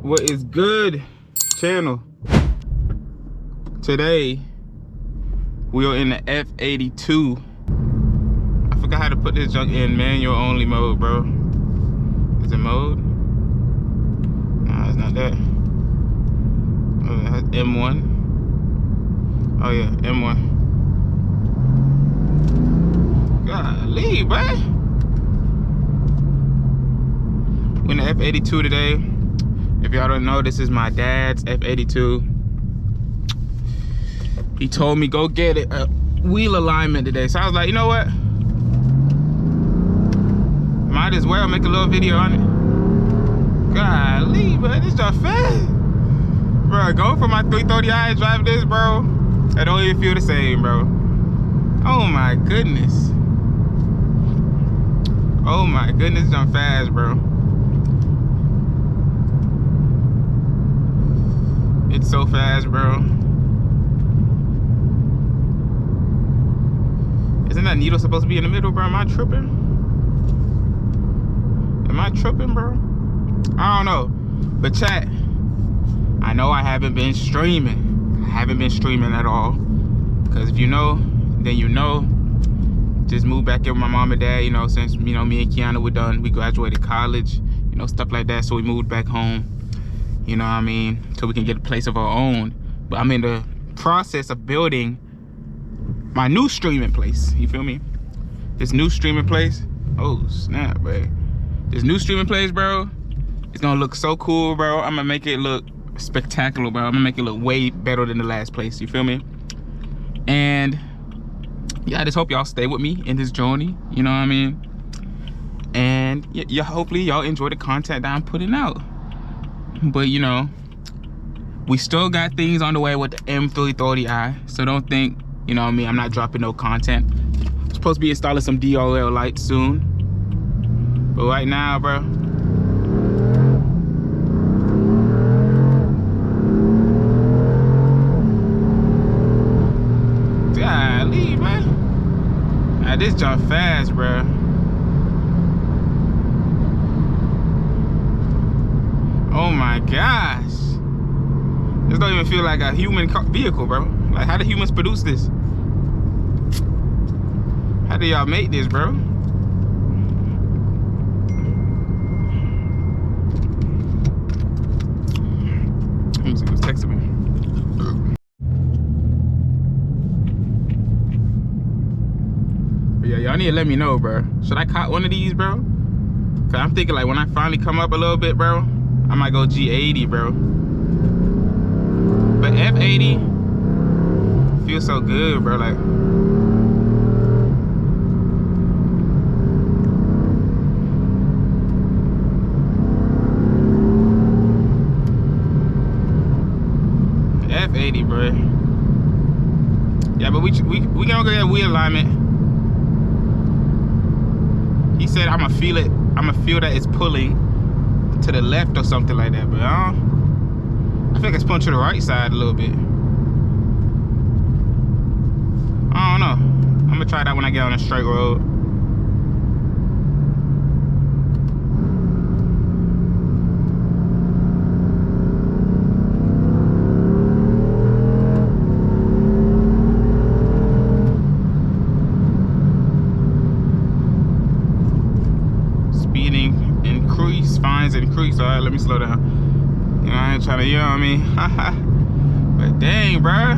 What is good, channel? Today we are in the F82. I forgot how to put this junk in manual only mode, bro. Is it mode? Nah, it's not that. Oh, it has M1. Oh yeah, M1. Golly, bro. We're in the F82 today. If y'all don't know, this is my dad's F82. He told me go get it, wheel alignment today. So I was like, you know what? Might as well make a little video on it. Golly, bro, this just fast. Bro, go for my 330i and drive this, bro. I don't even feel the same, bro. Oh my goodness. Oh my goodness, jump fast, bro. It's so fast, bro. Isn't that needle supposed to be in the middle, bro? Am I tripping? Am I tripping, bro? I don't know. But chat, I know I haven't been streaming. I haven't been streaming at all. Because if you know, then you know. Just moved back in with my mom and dad, you know, since, you know, me and Kiana were done. We graduated college, you know, stuff like that. So we moved back home. You know what I mean? So we can get a place of our own. But I'm in the process of building my new streaming place. You feel me? This new streaming place. Oh, snap, bro. This new streaming place, bro. It's gonna look so cool, bro. I'm gonna make it look spectacular, bro. I'm gonna make it look way better than the last place. You feel me? And yeah, I just hope y'all stay with me in this journey. You know what I mean? And yeah, hopefully y'all enjoy the content that I'm putting out. But you know, we still got things on the way with the M330i, so don't think, you know what I mean, I'm not dropping no content. I'm supposed to be installing some DRL lights soon, but right now, bro, golly, man. Now this jump fast, bro. Oh my gosh. This don't even feel like a human vehicle, bro. Like, how do humans produce this? How do y'all make this, bro? Let me see who's texting me. But yeah, y'all need to let me know, bro. Should I cop one of these, bro? Cause I'm thinking, like, when I finally come up a little bit, bro, I might go G80, bro. But F80 feels so good, bro. Like, F80, bro. Yeah, but we gonna go get wheel alignment. He said I'ma feel it. I'ma feel that it's pulling to the left or something like that, but I think it's pulling to the right side a little bit. I don't know. I'm gonna try that when I get on a straight road. Speeding increase, fines increase. All right, let me slow down. You know, I ain't trying to, you know what I mean? But dang, bro.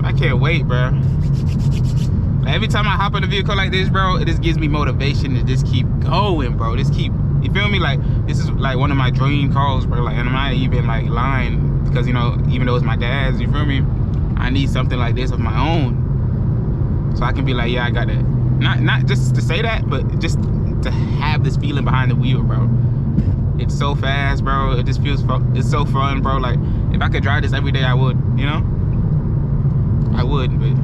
I can't wait, bro. Like, every time I hop in a vehicle like this, bro, it just gives me motivation to just keep going, bro. Just keep, you feel me? Like, this is like one of my dream cars, bro. Like, and I'm not even like lying, because, you know, even though it's my dad's, you feel me? I need something like this of my own. So I can be like, yeah, I got it. Not just to say that, but just to have this feeling behind the wheel, bro. It's so fast, bro. It just feels fun. It's so fun, bro. Like, if I could drive this every day, I would, you know? I would, but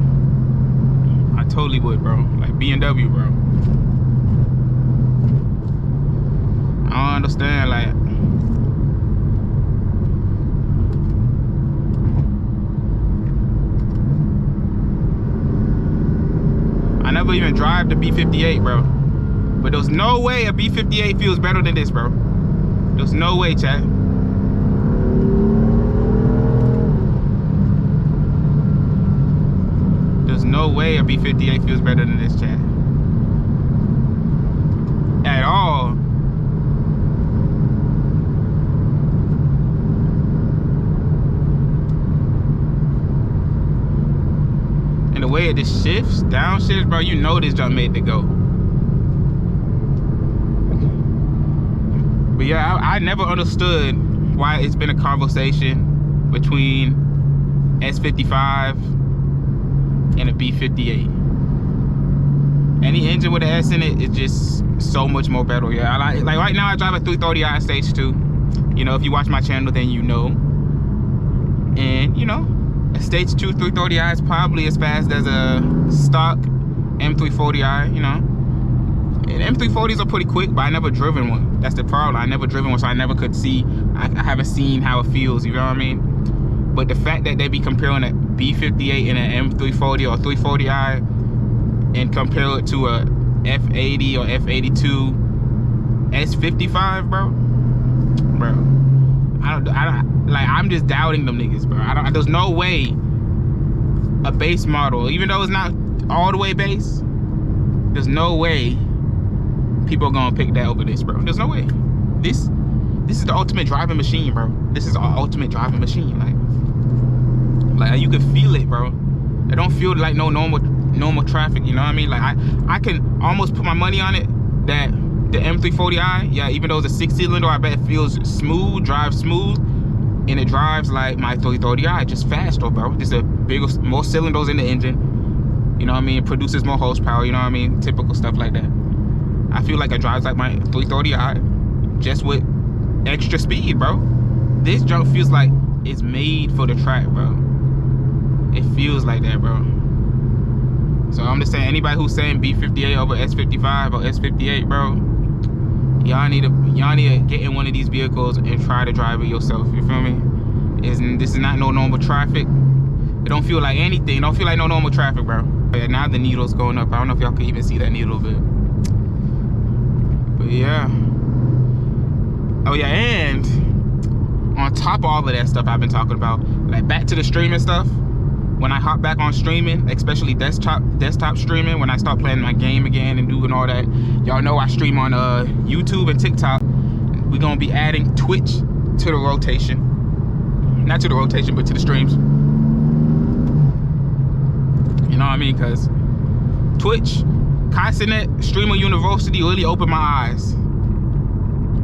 I totally would, bro. Like BMW, bro. I don't understand, like, I never even drive the B58, bro. But there's no way a B58 feels better than this, bro. There's no way, chat. There's no way a B58 feels better than this, chat. At all. And the way it just shifts, downshifts, bro, you know this jump made to go. But yeah, I never understood why it's been a conversation between S55 and a B58. Any engine with an S in it is just so much more better. Yeah, I like right now I drive a 330i stage 2. You know, if you watch my channel, then you know. And you know, a stage 2 330i is probably as fast as a stock M340i, you know. And M340s are pretty quick, but I never driven one. That's the problem. I never driven one, so I never could see. I haven't seen how it feels, you know what I mean? But the fact that they be comparing a B58 and an M340 or 340i and compare it to a F80 or F82 S55, bro. I don't like, I'm just doubting them niggas, bro. There's no way a base model, even though it's not all the way base, there's no way people are gonna pick that over this, bro. There's no way. This is the ultimate driving machine, bro. This is our ultimate driving machine. Like you can feel it, bro. It don't feel like no normal traffic, you know what I mean? Like I can almost put my money on it that the M340i, yeah, even though it's a 6-cylinder, I bet it feels smooth, drives smooth, and it drives like my 330i, just faster, bro. Just a bigger, more cylinders in the engine, you know what I mean? It produces more horsepower, you know what I mean? Typical stuff like that. I feel like it drives like my 330i, just with extra speed, bro. This junk feels like it's made for the track, bro. It feels like that, bro. So I'm just saying, anybody who's saying B58 over S55 or S58, bro, y'all need to get in one of these vehicles and try to drive it yourself. You feel me? This is not no normal traffic. It don't feel like anything. It don't feel like no normal traffic, bro. Yeah, now the needle's going up. I don't know if y'all can even see that needle, but yeah. Oh yeah, and on top of all of that stuff I've been talking about, like back to the streaming stuff. When I hop back on streaming, especially desktop streaming, when I start playing my game again and doing all that, y'all know I stream on YouTube and TikTok. We're gonna be adding Twitch to the rotation. Not to the rotation, but to the streams. You know what I mean? Because Twitch, Consonant, Streamer University really opened my eyes.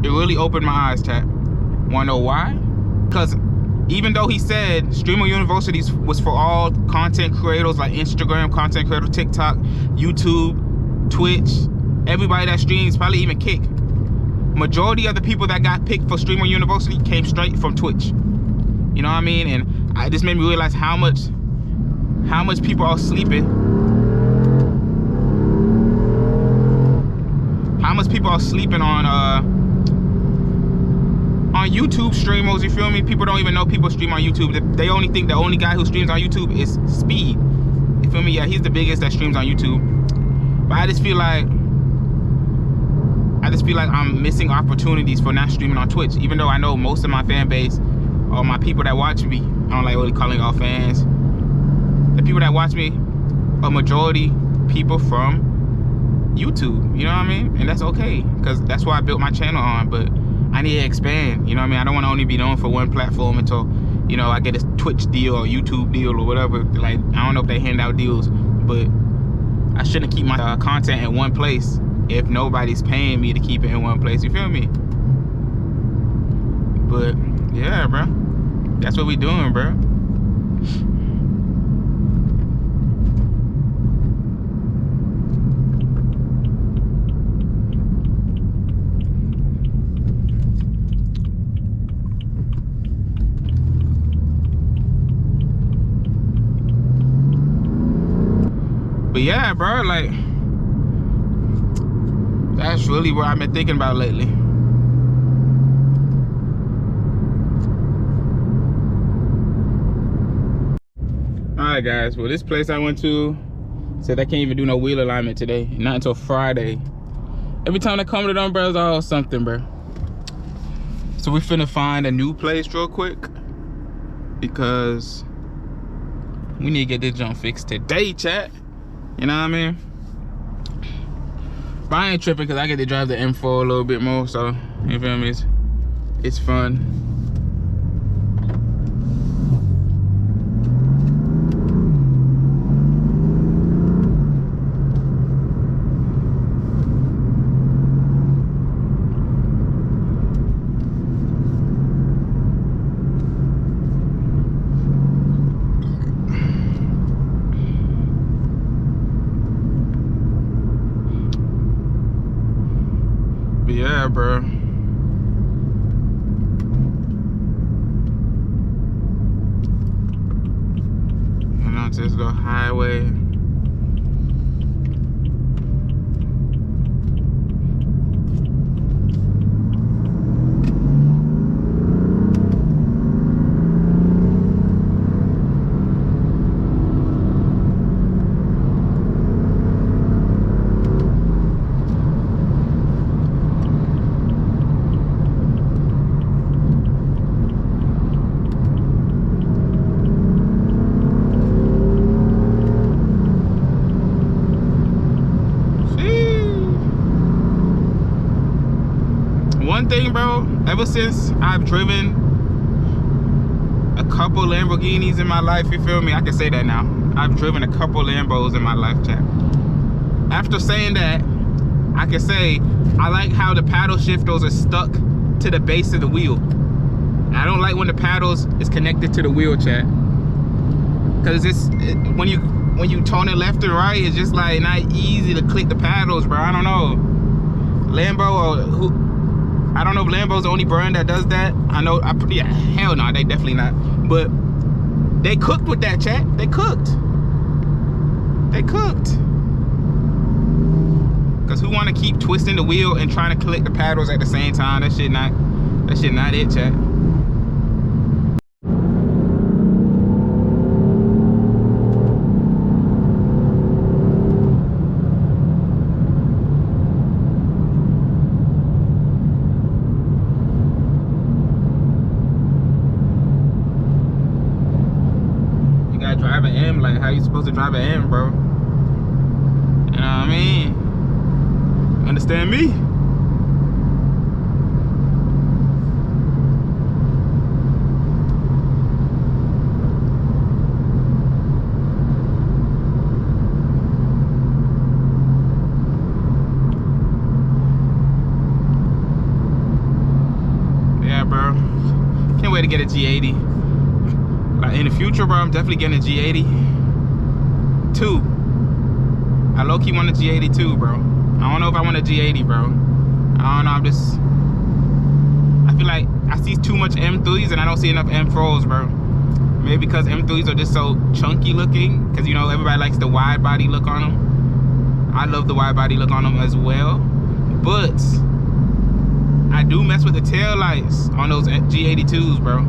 It really opened my eyes, chat. Wanna know why? Because even though he said Streamer University was for all content creators like Instagram content creator, TikTok, YouTube, Twitch, everybody that streams, probably even Kick. Majority of the people that got picked for Streamer University came straight from Twitch. You know what I mean? And it just made me realize how much people are sleeping. How much people are sleeping on YouTube streamers, you feel me? People don't even know people stream on YouTube. They only think the only guy who streams on YouTube is Speed. You feel me? Yeah, he's the biggest that streams on YouTube. But I just feel like I'm missing opportunities for not streaming on Twitch. Even though I know most of my fan base or my people that watch me, I don't like really calling all fans. The people that watch me are majority people from YouTube, you know what I mean? And that's okay, because that's what I built my channel on. But I need to expand, you know what I mean? I don't want to only be known for one platform until, you know, I get a Twitch deal or YouTube deal or whatever. Like, I don't know if they hand out deals, but I shouldn't keep my content in one place if nobody's paying me to keep it in one place, you feel me? But yeah, bro, that's what we doing, bro. But yeah, bro, like, that's really what I've been thinking about lately. Alright guys, well, this place I went to said I can't even do no wheel alignment today, not until Friday. Every time I come to them, bro, it's all something, bro. So we finna find a new place real quick because we need to get this junk fixed today, chat. You know what I mean? But I ain't tripping because I get to drive the M4 a little bit more, so you feel me? It's fun. Yeah, bro. And on this little highway. One thing, bro, ever since I've driven a couple Lamborghinis in my life, you feel me? I can say that now. I've driven a couple Lambos in my life, chat. After saying that, I can say I like how the paddle shifters are stuck to the base of the wheel. I don't like when the paddles is connected to the wheel, chat. Cause when you turn it left and right, it's just like not easy to click the paddles, bro. I don't know. Lambo or who? I don't know if Lambo's the only brand that does that. I know, yeah, hell no, they definitely not. But they cooked with that, chat. They cooked. They cooked. Cause who want to keep twisting the wheel and trying to click the paddles at the same time? That shit not it, chat. Drive an M, like how you supposed to drive an M, bro? You know what I mean? Understand me? Yeah, bro. Can't wait to get a G80. In the future, bro, I'm definitely getting a G80 2. I low-key want a G80 2, bro. I don't know if I want a G80, bro. I don't know, I feel like I see too much M3s and I don't see enough M4s, bro. Maybe because M3s are just so chunky looking, because you know everybody likes the wide body look on them. I love the wide body look on them as well, but I do mess with the tail lights on those G82s, bro.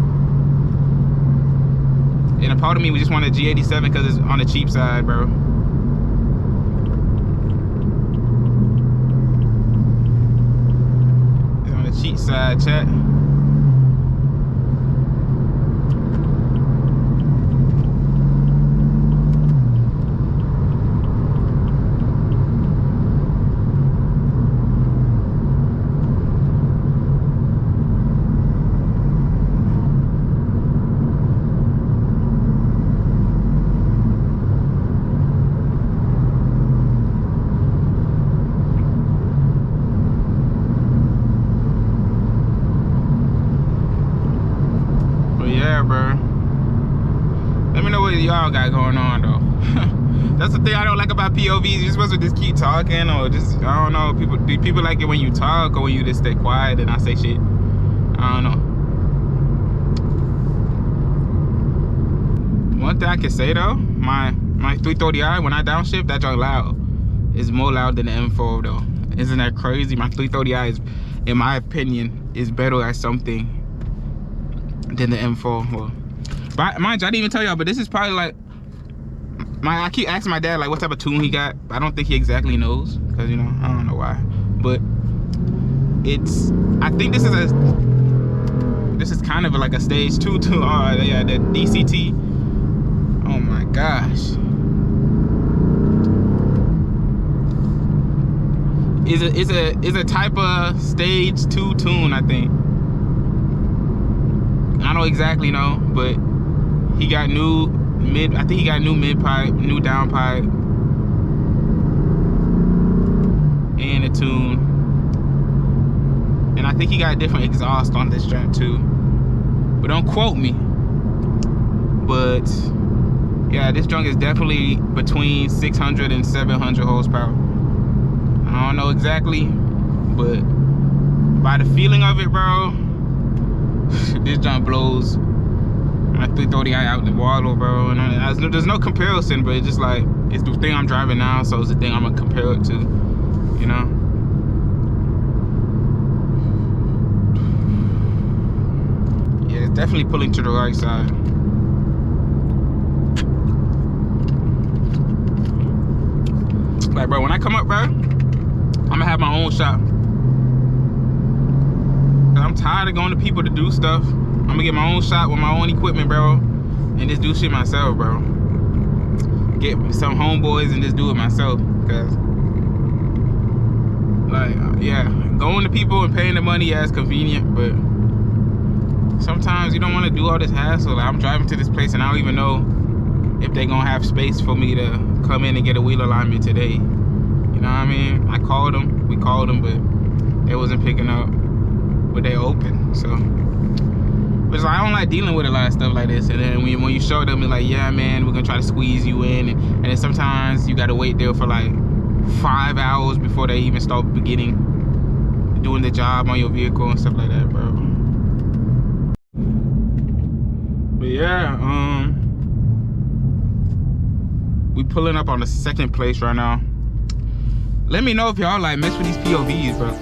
And a part of me, we just want a G87 because it's on the cheap side, bro. It's on the cheap side, chat. Bro, let me know what y'all got going on though. That's the thing I don't like about POVs. You're supposed to just keep talking, or just, I don't know, people like it when you talk or when you just stay quiet and I say shit. I don't know. One thing I can say though, my 330i, when I downshift, that junk loud. It's more loud than the M4 though. Isn't that crazy? My 330i is, in my opinion, is better at something than the M4. Well, but mind you, I didn't even tell y'all, but this is probably like I keep asking my dad like what type of tune he got. I don't think he exactly knows, because you know, I don't know why. but I think this is kind of like a stage 2 to yeah, the DCT. Oh my gosh. Is a type of stage 2 tune, I think. I don't exactly know, but he got new mid. I think he got new mid pipe, new down pipe, and a tune. And I think he got different exhaust on this joint too. But don't quote me. But yeah, this junk is definitely between 600 and 700 horsepower. I don't know exactly, but by the feeling of it, bro, this junk blows my 330i out the water, bro. And there's no comparison, but it's just like, it's the thing I'm driving now, so it's the thing I'm gonna compare it to, you know? Yeah, it's definitely pulling to the right side. Like, bro, when I come up, bro, I'm gonna have my own shop. I'm tired of going to people to do stuff. I'm gonna get my own shop with my own equipment, bro, and just do shit myself, bro. Get some homeboys and just do it myself. Cause, like, yeah, going to people and paying the money, yeah, it's convenient, but sometimes you don't want to do all this hassle. Like, I'm driving to this place and I don't even know if they're gonna have space for me to come in and get a wheel alignment today. You know what I mean? I called them, we called them, but they wasn't picking up. But they open, so. But it's like, I don't like dealing with a lot of stuff like this. And then when you show them, it's like, yeah, man, we're gonna try to squeeze you in. And then sometimes you gotta wait there for like 5 hours before they even start doing the job on your vehicle and stuff like that, bro. But yeah, we pulling up on the second place right now. Let me know if y'all like mess with these POVs, bro.